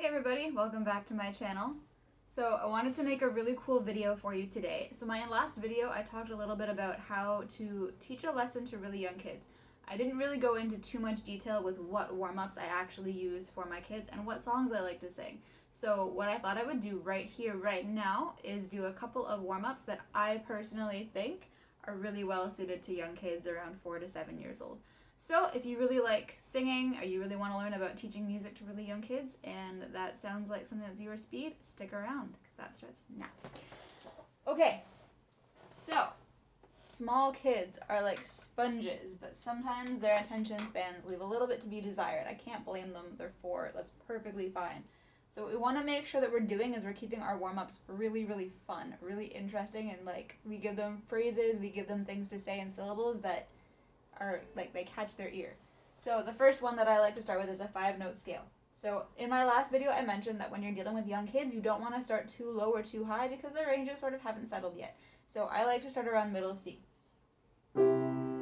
everybody, welcome back to my channel. So I wanted to make a really cool video for you today. So my last video I talked a little bit about how to teach a lesson to really young kids. I didn't really go into too much detail with what warm-ups I actually use for my kids and what songs I like to sing. So what I thought I would do right here, right now, is do a couple of warm-ups that I personally think are really well suited to young kids around 4 to 7 years old. So if you really like singing or you really want to learn about teaching music to really young kids and that sounds like something that's your speed, stick around because that starts now. Okay, so small kids are like sponges, but sometimes their attention spans leave a little bit to be desired. I can't blame them, they're 4, that's perfectly fine. So what we want to make sure that we're doing is we're keeping our warm-ups really, really fun, really interesting, and like we give them phrases, we give them things to say in syllables that are like they catch their ear. So the first one that I like to start with is a 5-note scale. So in my last video I mentioned that when you're dealing with young kids you don't want to start too low or too high because their ranges sort of haven't settled yet. So I like to start around middle C.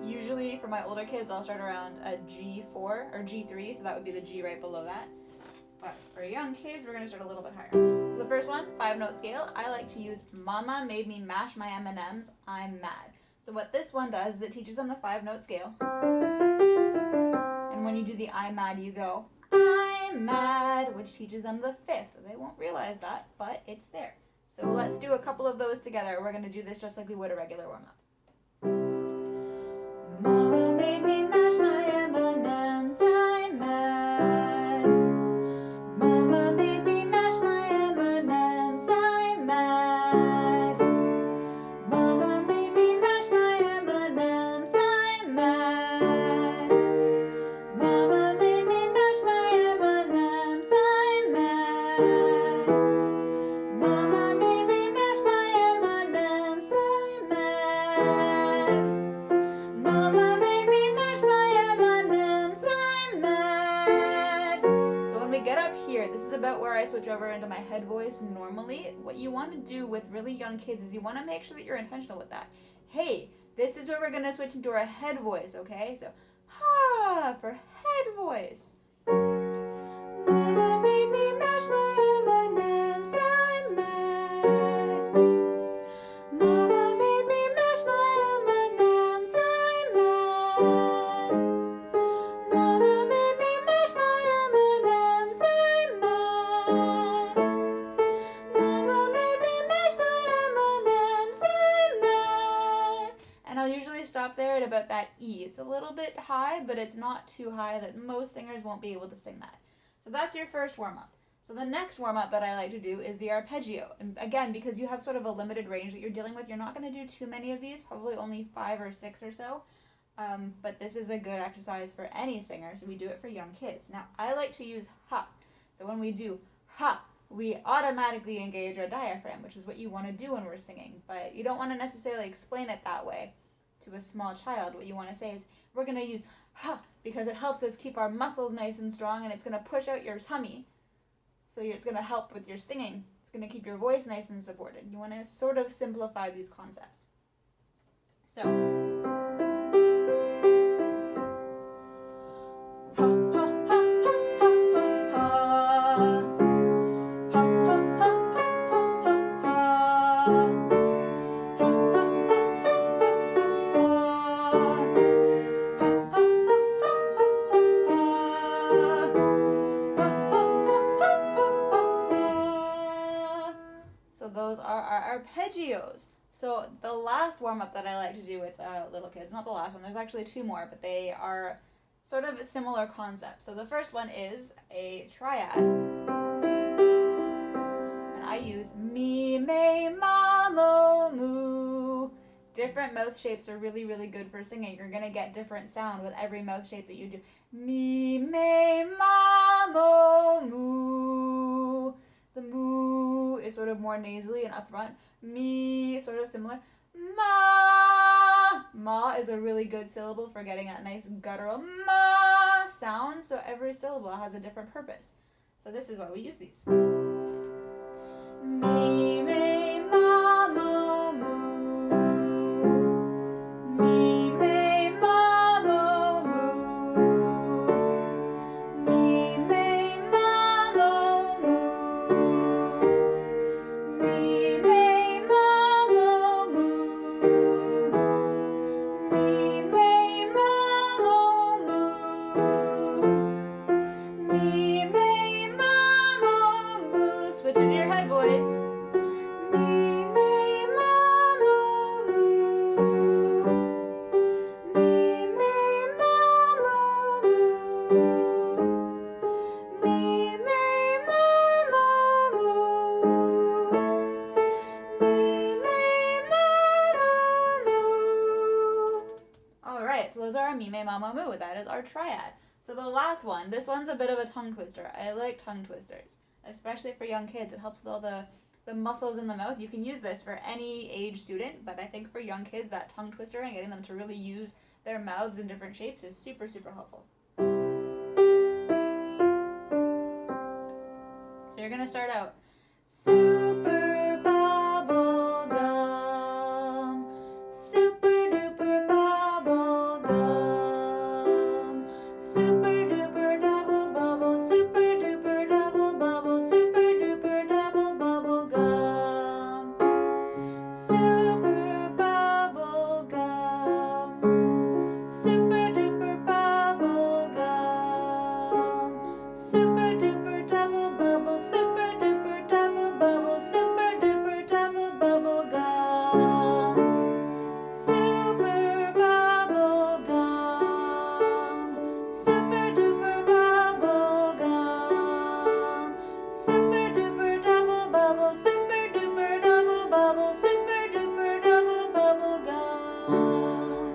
Usually for my older kids I'll start around a G4 or G3, so that would be the G right below that. But for young kids we're going to start a little bit higher. So the first one, 5-note scale, I like to use Mama made me mash my M&Ms, I'm mad. So what this one does is it teaches them the 5-note scale. And when you do the I'm mad, you go, I'm mad, which teaches them the 5th. They won't realize that, but it's there. So let's do a couple of those together. We're going to do this just like we would a regular warm-up. Mama made me mash my M&Ms, I'm mad. Mama made me mash my M&Ms, I'm mad. Mama made me mash my M&Ms, I'm mad. Mama made me mash my M&Ms, I'm mad. Mama made me mash my M&Ms, I'm mad. Mama made me mash my M&Ms, I'm mad. So when we get up here, this is about where I switch over into my head voice normally. What you want to do with really young kids is you want to make sure that you're intentional with that. Hey, this is where we're going to switch into our head voice, okay? So, ha, for head voice. Mama made me mash my M&Ms, I'm mad. Mama made me mash my M&Ms, I'm mad. Mama made me mash my M&Ms, I'm mad. Mama made me mash my M&Ms, I'm mad. And I'll usually stop there at about that E. It's a little bit high, but it's not too high that most singers won't be able to sing that. So that's your first warm-up. So the next warm-up that I like to do is the arpeggio. And again, because you have sort of a limited range that you're dealing with, you're not going to do too many of these, probably only 5 or 6 or so. But this is a good exercise for any singer, so we do it for young kids. Now, I like to use ha. So when we do ha, we automatically engage our diaphragm, which is what you want to do when we're singing. But you don't want to necessarily explain it that way to a small child. What you want to say is, we're going to use ha, because it helps us keep our muscles nice and strong, and it's going to push out your tummy. So it's going to help with your singing. It's going to keep your voice nice and supported. You want to sort of simplify these concepts. So, ha, ha, ha, ha, ha, ha, ha, ha, ha, ha, so those are our arpeggios. So the last warm-up that I like to do with little kids, not the last one, there's actually 2 more, but they are sort of a similar concept. So the first one is a triad. And I use me, me, ma, mo, moo. Different mouth shapes are really, really good for singing. You're going to get different sound with every mouth shape that you do. Me, me, ma, mo, moo. The moo is sort of more nasally and up front. Me, sort of similar. Ma. Ma is a really good syllable for getting that nice guttural ma sound. So every syllable has a different purpose. So this is why we use these. Me, me, ma, mo, moo. Me, me, ma, mo, moo. Me, me, ma, mo, moo. Hey Mama Moo. That is our triad. So the last one, this one's a bit of a tongue twister. I like tongue twisters, especially for young kids. It helps with all the muscles in the mouth. You can use this for any age student, but I think for young kids, that tongue twister and getting them to really use their mouths in different shapes is super, super helpful. So you're gonna start out super bubble gum, super duper bubble gum, super duper double bubble, super duper double bubble, super duper double bubble gum, super bubble gum, super duper bubble gum, super duper double bubble, super duper double bubble, super duper double bubble gum, super bubble gum, super duper bubble gum, super duper double bubble, super duper double bubble, super duper double bubble gum.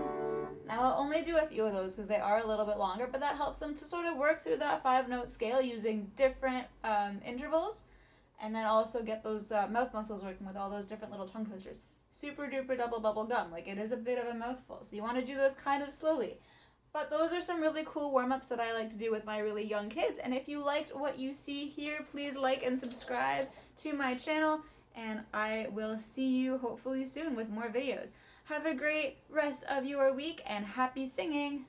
Now I'll only do a few of those because they are a little bit longer, but that helps them to sort of work through that 5-note scale using different intervals, and then also get those mouth muscles working with all those different little tongue twisters. Super duper double bubble gum, like it is a bit of a mouthful, so you want to do those kind of slowly. But those are some really cool warm-ups that I like to do with my really young kids, and if you liked what you see here, please like and subscribe to my channel, and I will see you hopefully soon with more videos. Have a great rest of your week and happy singing!